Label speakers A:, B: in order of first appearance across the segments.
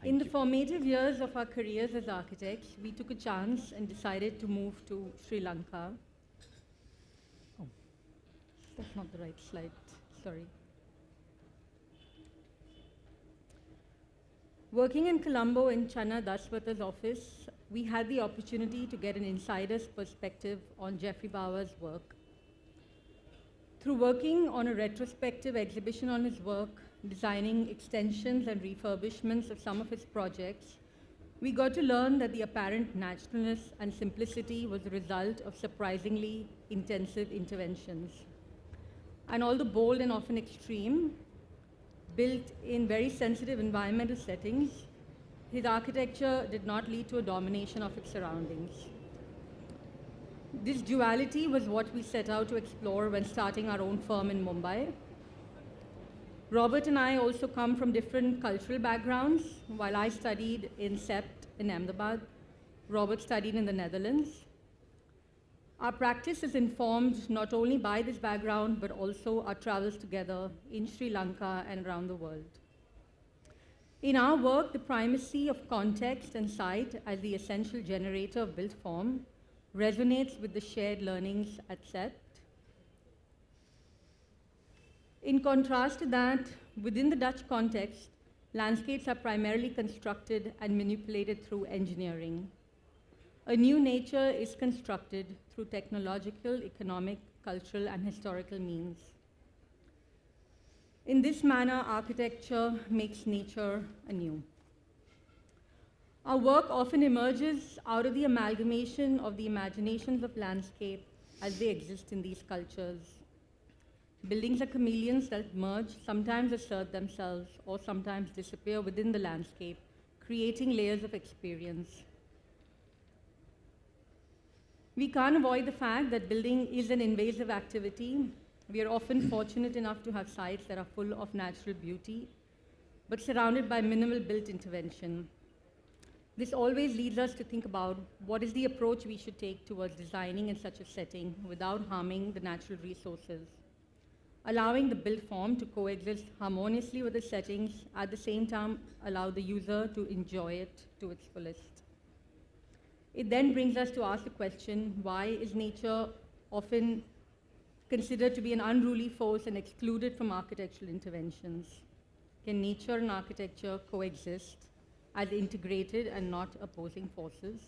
A: In the formative years of our careers as architects, we took a chance and decided to move to Sri Lanka. Oh, that's not the right slide, sorry. Working in Colombo in Channa Daswata's office, we had the opportunity to get an insider's perspective on Geoffrey Bawa's work. Through working on a retrospective exhibition on his work, designing extensions and refurbishments of some of his projects, we got to learn that the apparent naturalness and simplicity was the result of surprisingly intensive interventions. And although bold and often extreme, built in very sensitive environmental settings, his architecture did not lead to a domination of its surroundings. This duality was what we set out to explore when starting our own firm in Mumbai. Robert and I also come from different cultural backgrounds. While I studied in SEPT in Ahmedabad, Robert studied in the Netherlands. Our practice is informed not only by this background, but also our travels together in Sri Lanka and around the world. In our work, the primacy of context and site as the essential generator of built form resonates with the shared learnings at SEPT. In contrast to that, within the Dutch context, landscapes are primarily constructed and manipulated through engineering. A new nature is constructed through technological, economic, cultural, and historical means. In this manner, architecture makes nature anew. Our work often emerges out of the amalgamation of the imaginations of landscape as they exist in these cultures. Buildings are chameleons that merge, sometimes assert themselves, or sometimes disappear within the landscape, creating layers of experience. We can't avoid the fact that building is an invasive activity. We are often fortunate enough to have sites that are full of natural beauty, but surrounded by minimal built intervention. This always leads us to think about what is the approach we should take towards designing in such a setting without harming the natural resources, allowing the built form to coexist harmoniously with the settings, at the same time allow the user to enjoy it to its fullest. It then brings us to ask the question, why is nature often considered to be an unruly force and excluded from architectural interventions? Can nature and architecture coexist as integrated and not opposing forces?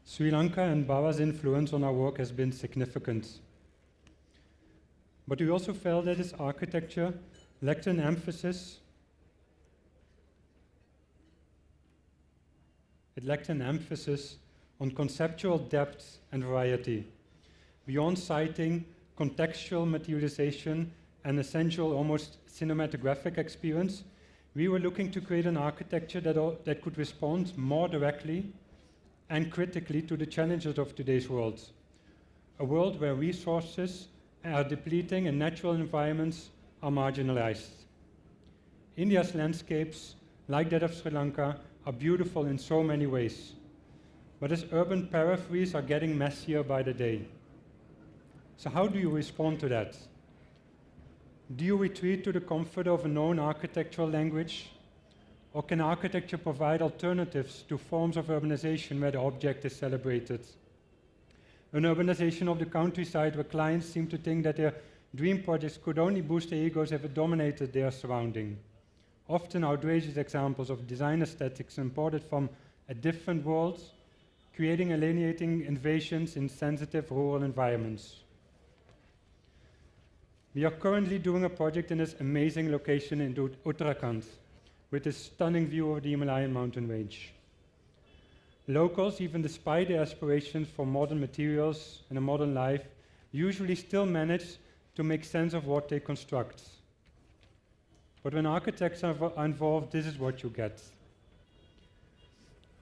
B: Sri Lanka and Bawa's influence on our work has been significant. But we also felt that his architecture lacked an emphasis. It lacked an emphasis on conceptual depth and variety. Beyond citing contextual materialization and essential, almost cinematographic experience, we were looking to create an architecture that could respond more directly and critically to the challenges of today's world. A world where resources are depleting and natural environments are marginalized. India's landscapes, like that of Sri Lanka, are beautiful in so many ways. But its urban peripheries are getting messier by the day. So how do you respond to that? Do you retreat to the comfort of a known architectural language? Or can architecture provide alternatives to forms of urbanization where the object is celebrated? An urbanization of the countryside where clients seem to think that their dream projects could only boost their egos if it dominated their surrounding. Often outrageous examples of design aesthetics imported from a different world, creating alienating invasions in sensitive rural environments. We are currently doing a project in this amazing location in Uttarakhand, with a stunning view of the Himalayan mountain range. Locals, even despite their aspirations for modern materials and a modern life, usually still manage to make sense of what they construct. But when architects are involved, this is what you get.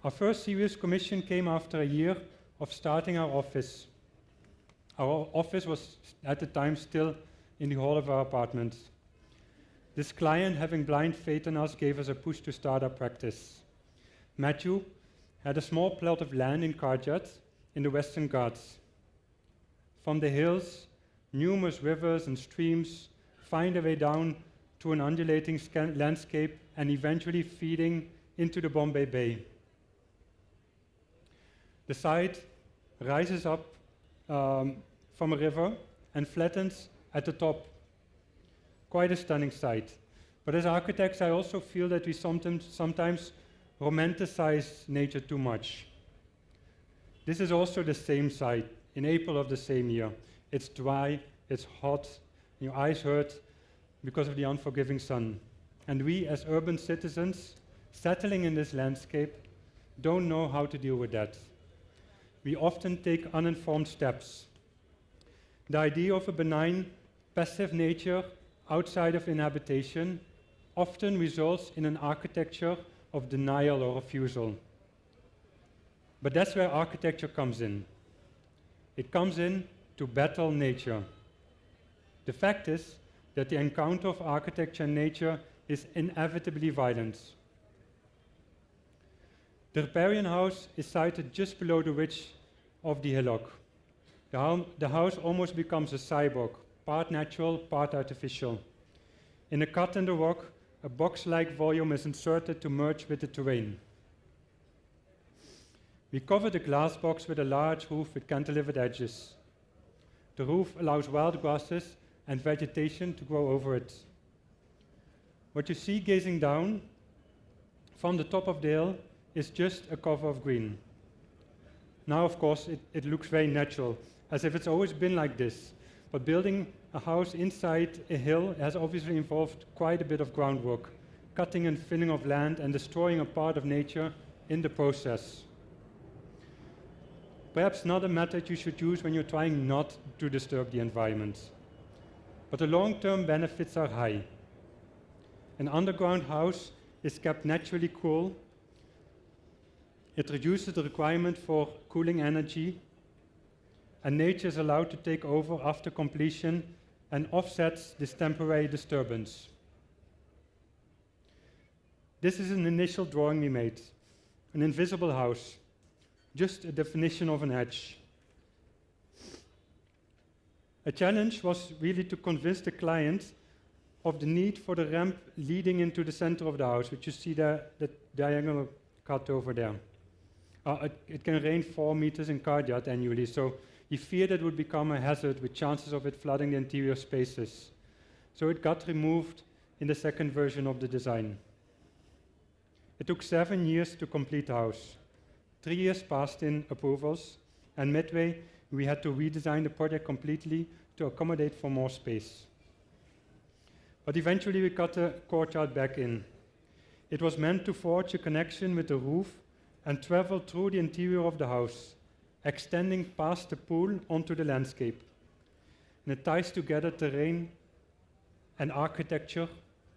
B: Our first serious commission came after a year of starting our office. Our office was at the time still in the hall of our apartment. This client, having blind faith in us, gave us a push to start our practice. Matthew had a small plot of land in Karjat in the Western Ghats. From the hills, numerous rivers and streams find their way down through an undulating landscape and eventually feeding into the Bombay Bay. The site rises up from a river and flattens at the top. Quite a stunning sight. But as architects, I also feel that we sometimes romanticize nature too much. This is also the same site in April of the same year. It's dry, it's hot, your eyes hurt because of the unforgiving sun. And we, as urban citizens, settling in this landscape, don't know how to deal with that. We often take uninformed steps. The idea of a benign, passive nature outside of inhabitation often results in an architecture of denial or refusal. But that's where architecture comes in. It comes in to battle nature. The fact is that the encounter of architecture and nature is inevitably violent. The Reparan house is sited just below the ridge of the hillock. The house almost becomes a cyborg, part natural, part artificial. In a cut in the rock, a box-like volume is inserted to merge with the terrain. We cover the glass box with a large roof with cantilevered edges. The roof allows wild grasses and vegetation to grow over it. What you see gazing down from the top of the hill is just a cover of green. Now, of course, it looks very natural, as if it's always been like this. But building a house inside a hill has obviously involved quite a bit of groundwork, cutting and filling of land and destroying a part of nature in the process. Perhaps not a method you should use when you're trying not to disturb the environment. But the long-term benefits are high. An underground house is kept naturally cool. It reduces the requirement for cooling energy, and nature is allowed to take over after completion and offsets this temporary disturbance. This is an initial drawing we made, an invisible house, just a definition of an edge. A challenge was really to convince the client of the need for the ramp leading into the center of the house, which you see there, the diagonal cut over there. It can rain 4 meters in Karjat annually, so he feared it would become a hazard with chances of it flooding the interior spaces. So it got removed in the second version of the design. It took 7 years to complete the house. 3 years passed in approvals, and midway we had to redesign the project completely to accommodate for more space. But eventually we got the courtyard back in. It was meant to forge a connection with the roof and travel through the interior of the house, extending past the pool onto the landscape. And it ties together terrain and architecture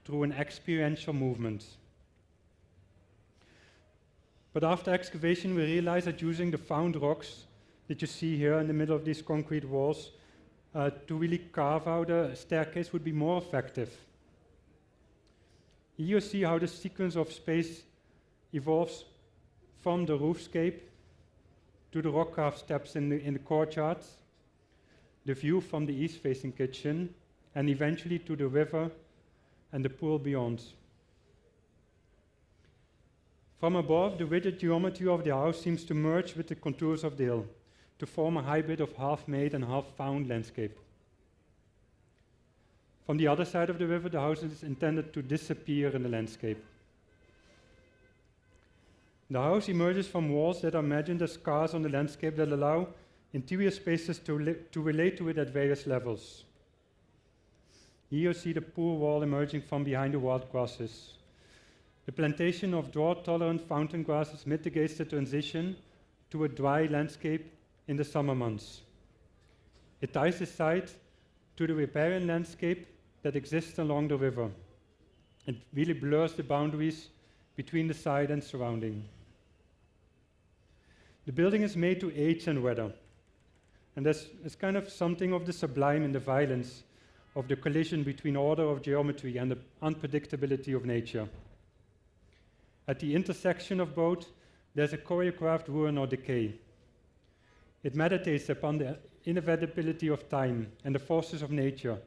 B: through an experiential movement. But after excavation, we realized that using the found rocks that you see here in the middle of these concrete walls to really carve out a staircase would be more effective. Here you see how the sequence of space evolves from the roofscape to the rock carved steps in the courtyard, the view from the east-facing kitchen, and eventually to the river and the pool beyond. From above, the rigid geometry of the house seems to merge with the contours of the hill to form a hybrid of half-made and half-found landscape. From the other side of the river, the house is intended to disappear in the landscape. The house emerges from walls that are imagined as scars on the landscape that allow interior spaces to relate to it at various levels. Here you see the pool wall emerging from behind the wild grasses. The plantation of drought-tolerant fountain grasses mitigates the transition to a dry landscape in the summer months. It ties the site to the riparian landscape that exists along the river. It really blurs the boundaries between the site and surrounding. The building is made to age and weather, and there's kind of something of the sublime in the violence of the collision between order of geometry and the unpredictability of nature. At the intersection of both, there's a choreographed ruin or decay. It meditates upon the inevitability of time and the forces of nature,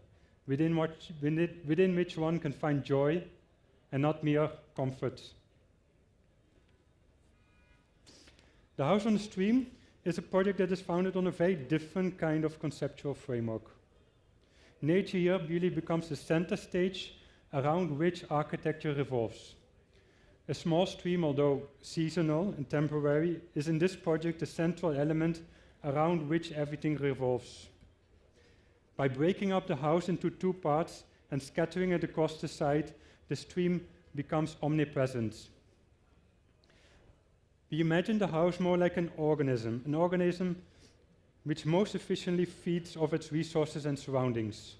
B: within which one can find joy and not mere comfort. The House on the Stream is a project that is founded on a very different kind of conceptual framework. Nature here really becomes the center stage around which architecture revolves. A small stream, although seasonal and temporary, is in this project the central element around which everything revolves. By breaking up the house into two parts and scattering it across the site, the stream becomes omnipresent. We imagine the house more like an organism which most efficiently feeds off its resources and surroundings.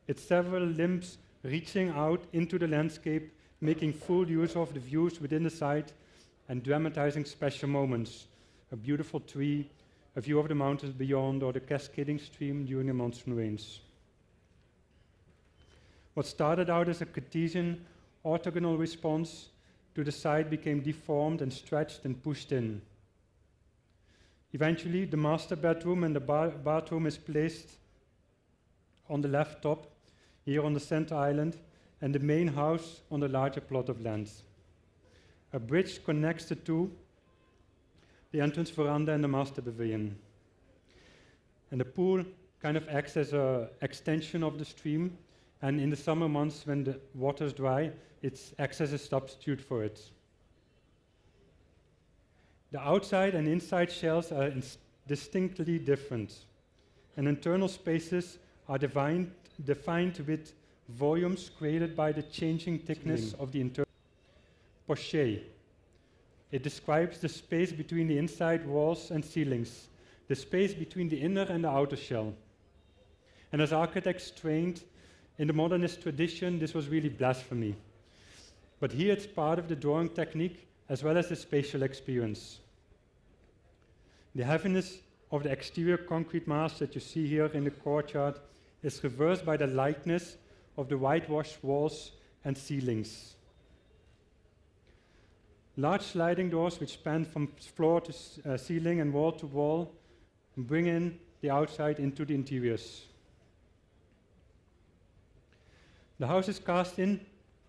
B: Its several limbs reaching out into the landscape, making full use of the views within the site and dramatizing special moments. A beautiful tree, a view of the mountains beyond, or the cascading stream during the monsoon rains. What started out as a Cartesian orthogonal response to the site became deformed and stretched and pushed in. Eventually, the master bedroom and the bathroom is placed on the left top, here on the center island, and the main house on the larger plot of land. A bridge connects the two, the entrance veranda and the master pavilion. And the pool kind of acts as an extension of the stream, and in the summer months when the water is dry, it acts as a substitute for it. The outside and inside shells are distinctly different, and internal spaces are defined with volumes created by the changing thickness of the internal poche. It describes the space between the inside walls and ceilings, the space between the inner and the outer shell. And as architects trained in the modernist tradition, this was really blasphemy. But here it's part of the drawing technique as well as the spatial experience. The heaviness of the exterior concrete mass that you see here in the courtyard is reversed by the lightness of the whitewashed walls and ceilings. Large sliding doors which span from floor to ceiling and wall to wall bring in the outside into the interiors. The house is cast in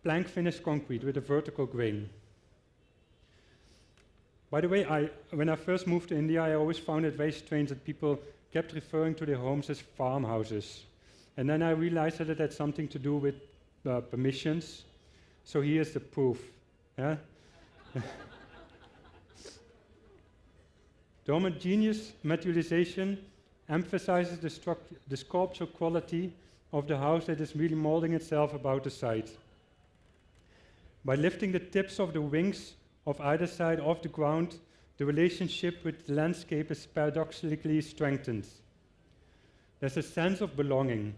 B: plank finished concrete with a vertical grain. By the way, when I first moved to India, I always found it very strange that people kept referring to their homes as farmhouses. And then I realized that it had something to do with permissions. So here's the proof. Yeah? The homogeneous materialization emphasizes the sculptural quality of the house that is really molding itself about the site. By lifting the tips of the wings of either side off the ground, the relationship with the landscape is paradoxically strengthened. There's a sense of belonging.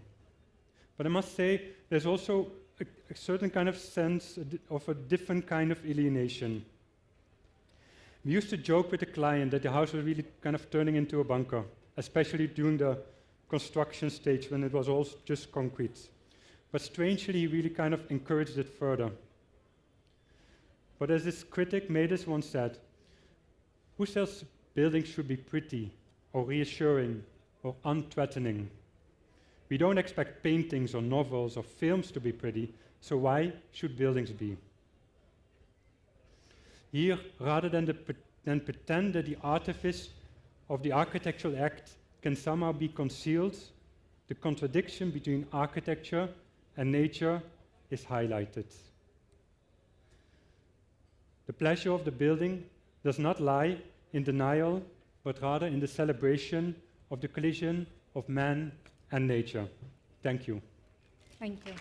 B: But I must say, there's also a certain kind of sense of a different kind of alienation. We used to joke with the client that the house was really kind of turning into a bunker, especially during the construction stage when it was all just concrete. But strangely, he really kind of encouraged it further. But as this critic Medes once said, who says buildings should be pretty or reassuring or unthreatening? We don't expect paintings or novels or films to be pretty, so why should buildings be? Here, rather than pretend that the artifice of the architectural act can somehow be concealed, the contradiction between architecture and nature is highlighted. The pleasure of the building does not lie in denial, but rather in the celebration of the collision of man and nature. Thank you.
A: Thank you.